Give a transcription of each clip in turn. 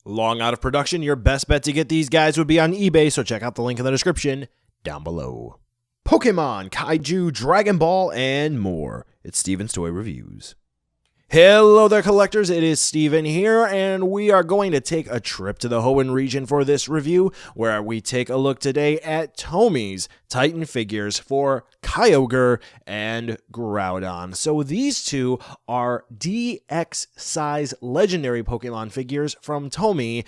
Long out of production, your best bet to get these guys would be on eBay, so check out the link in the description down below. Pokemon, Kaiju, Dragon Ball, and more. It's Steven's Toy Reviews. Hello there, collectors. It is Steven here, and we are going to take a trip to the Hoenn region for this review, where we take a look today at Tomy's Titan figures for Kyogre and Groudon. So these two are DX size legendary Pokemon figures from Tomy,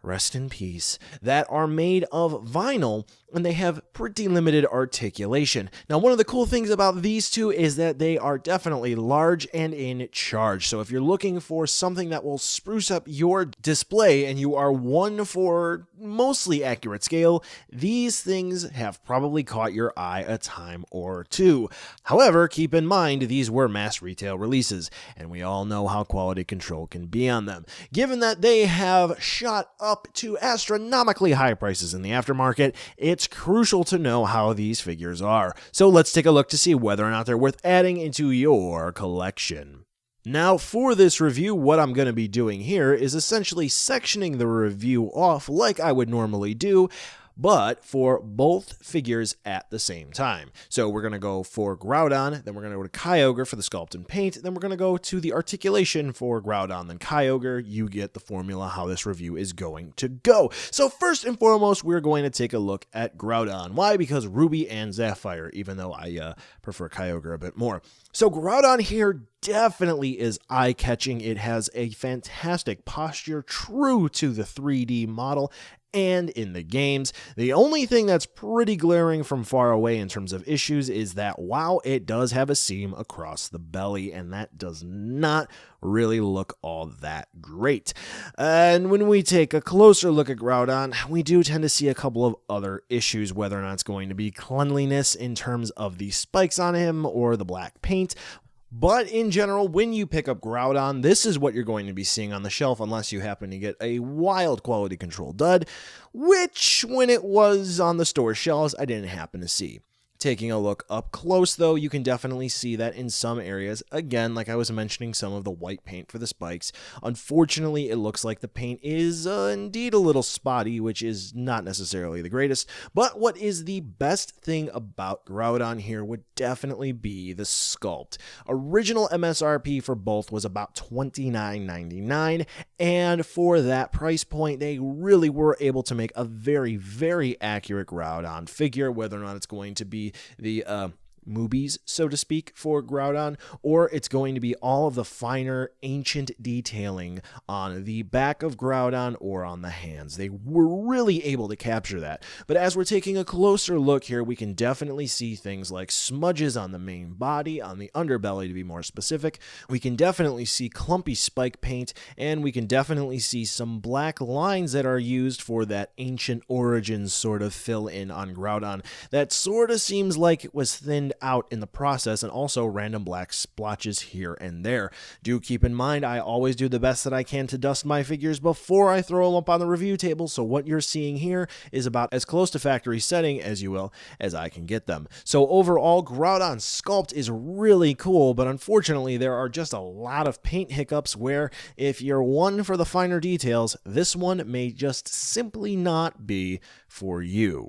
rest in peace, that are made of vinyl, and they have pretty limited articulation. Now, one of the cool things about these two is that they are definitely large and in charge. So if you're looking for something that will spruce up your display and you are one for mostly accurate scale, these things have probably caught your eye a time or two. However, keep in mind, these were mass retail releases, and we all know how quality control can be on them. Given that they have shot up to astronomically high prices in the aftermarket, it's crucial to know how these figures are. So let's take a look to see whether or not they're worth adding into your collection. Now, for this review, what I'm going to be doing here is essentially sectioning the review off like I would normally do, but for both figures at the same time. So we're going to go for Groudon, then we're going to go to Kyogre for the sculpt and paint, then we're going to go to the articulation for Groudon, then Kyogre. You get the formula how this review is going to go. So first and foremost, we're going to take a look at Groudon. Why? Because Ruby and Sapphire, even though I prefer Kyogre a bit more. So Groudon here definitely is eye-catching. It has a fantastic posture, true to the 3D model and in the games. The only thing that's pretty glaring from far away in terms of issues is that while it does have a seam across the belly, and that does not really look all that great. And when we take a closer look at Groudon, we do tend to see a couple of other issues, whether or not it's going to be cleanliness in terms of the spikes on him or the black paint. But in general, when you pick up Groudon, this is what you're going to be seeing on the shelf unless you happen to get a wild quality control dud, which when it was on the store shelves, I didn't happen to see. Taking a look up close, though, you can definitely see that in some areas, again, like I was mentioning, some of the white paint for the spikes. Unfortunately, it looks like the paint is indeed a little spotty, which is not necessarily the greatest. But what is the best thing about Groudon here would definitely be the sculpt. Original MSRP for both was about $29.99, and for that price point, they really were able to make a very, very accurate Groudon figure, whether or not it's going to be the movies, so to speak, for Groudon, or it's going to be all of the finer ancient detailing on the back of Groudon or on the hands. They were really able to capture that. But as we're taking a closer look here, we can definitely see things like smudges on the main body, on the underbelly to be more specific. We can definitely see clumpy spike paint, and we can definitely see some black lines that are used for that ancient origins sort of fill in on Groudon. That sort of seems like it was thinned out in the process, and also random black splotches here and there. Do keep in mind, I always do the best that I can to dust my figures before I throw them up on the review table, so what you're seeing here is about as close to factory setting, as you will, as I can get them. So overall, Groudon's sculpt is really cool, but unfortunately there are just a lot of paint hiccups where if you're one for the finer details, this one may just simply not be for you.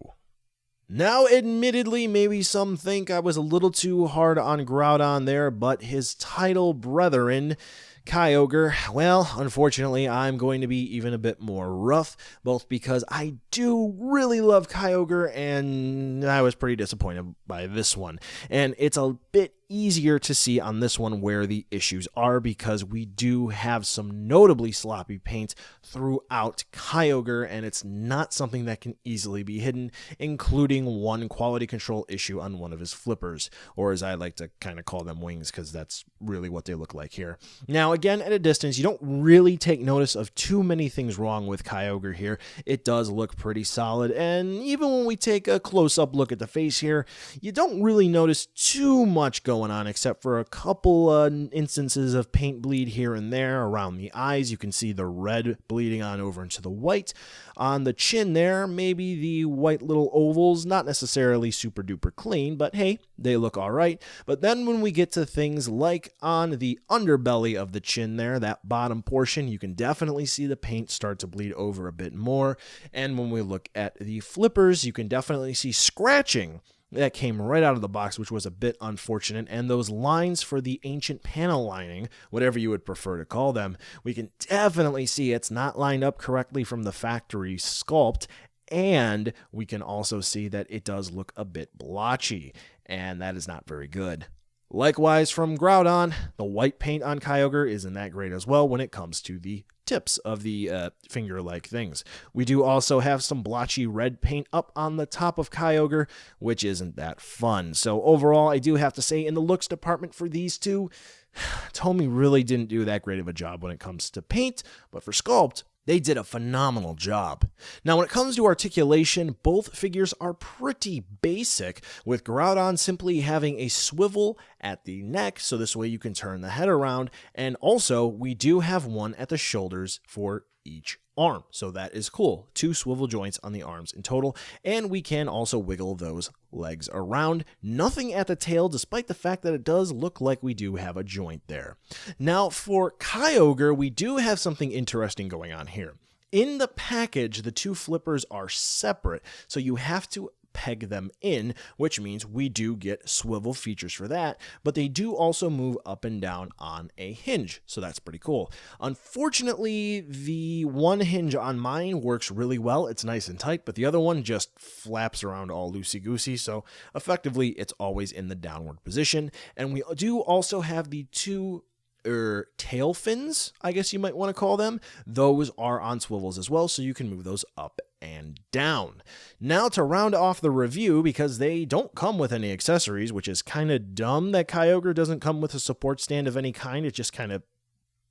Now, admittedly, maybe some think I was a little too hard on Groudon there, but his title brethren, Kyogre, well, unfortunately, I'm going to be even a bit more rough, both because I do really love Kyogre, and I was pretty disappointed by this one. And it's a bit easier to see on this one where the issues are, because we do have some notably sloppy paint throughout Kyogre, and it's not something that can easily be hidden, including one quality control issue on one of his flippers, or as I like to kind of call them, wings, because that's really what they look like here. Now, again, at a distance, you don't really take notice of too many things wrong with Kyogre here. It does look pretty solid, and even when we take a close-up look at the face here, you don't really notice too much going going on, except for a couple instances of paint bleed here and there around the eyes. You can see the red bleeding on over into the white. On the chin there, maybe the white little ovals, not necessarily super duper clean, but hey, they look all right. But then when we get to things like on the underbelly of the chin there, that bottom portion, you can definitely see the paint start to bleed over a bit more. And when we look at the flippers, you can definitely see scratching that came right out of the box, which was a bit unfortunate. And those lines for the ancient panel lining, whatever you would prefer to call them, we can definitely see it's not lined up correctly from the factory sculpt. And we can also see that it does look a bit blotchy, and that is not very good. Likewise, from Groudon, the white paint on Kyogre isn't that great as well when it comes to the tips of the finger-like things. We do also have some blotchy red paint up on the top of Kyogre, which isn't that fun. So overall, I do have to say, in the looks department for these two, Tomy really didn't do that great of a job when it comes to paint, but for sculpt, they did a phenomenal job. Now, when it comes to articulation, both figures are pretty basic, with Groudon simply having a swivel at the neck, so this way you can turn the head around, and also we do have one at the shoulders for each arm, so that is cool. 2 swivel joints on the arms in total, and we can also wiggle those legs around. Nothing at the tail, despite the fact that it does look like we do have a joint there. Now, for Kyogre, we do have something interesting going on here. In the package, the 2 flippers are separate, so you have to peg them in, which means we do get swivel features for that, but they do also move up and down on a hinge, so that's pretty cool. Unfortunately, the one hinge on mine works really well. It's nice and tight, but the other one just flaps around all loosey-goosey, so effectively it's always in the downward position. And we do also have the 2 tail fins, I guess you might want to call them. Those are on swivels as well, so you can move those up and down. Now, to round off the review, because they don't come with any accessories, which is kind of dumb that Kyogre doesn't come with a support stand of any kind. It just kind of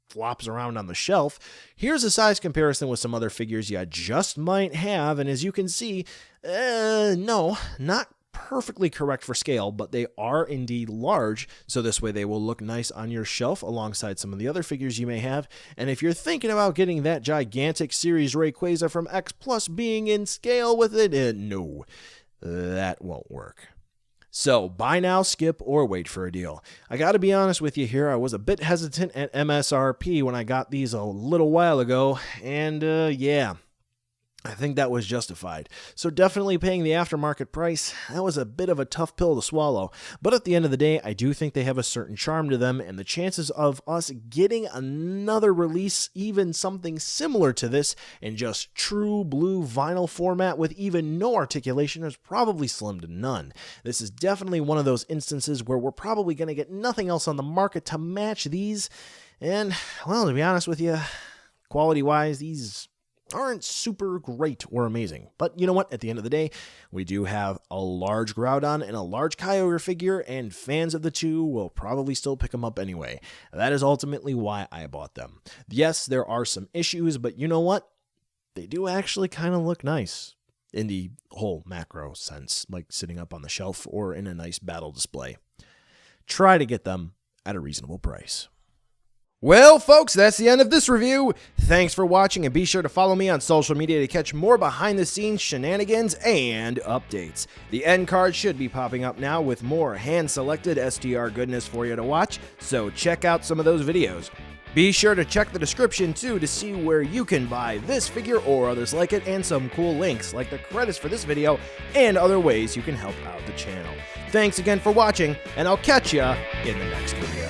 flops around on the shelf. Here's a size comparison with some other figures you just might have, and as you can see, no, not perfectly correct for scale, but they are indeed large, so this way they will look nice on your shelf alongside some of the other figures you may have. And if you're thinking about getting that gigantic Series Rayquaza from X Plus being in scale with it, no, that won't work. So buy now, skip, or wait for a deal. I gotta be honest with you here, I was a bit hesitant at MSRP when I got these a little while ago, and yeah, I think that was justified. So definitely paying the aftermarket price, that was a bit of a tough pill to swallow. But at the end of the day, I do think they have a certain charm to them, and the chances of us getting another release, even something similar to this, in just true blue vinyl format with even no articulation, is probably slim to none. This is definitely one of those instances where we're probably going to get nothing else on the market to match these. And, well, to be honest with you, quality-wise, these aren't super great or amazing. But you know what? At the end of the day, we do have a large Groudon and a large Kyogre figure, and fans of the two will probably still pick them up anyway. That is ultimately why I bought them. Yes, there are some issues, but you know what? They do actually kind of look nice in the whole macro sense, like sitting up on the shelf or in a nice battle display. Try to get them at a reasonable price. Well, folks, that's the end of this review. Thanks for watching, and be sure to follow me on social media to catch more behind-the-scenes shenanigans and updates. The end card should be popping up now with more hand-selected STR goodness for you to watch, so check out some of those videos. Be sure to check the description, too, to see where you can buy this figure or others like it, and some cool links, like the credits for this video, and other ways you can help out the channel. Thanks again for watching, and I'll catch ya in the next video.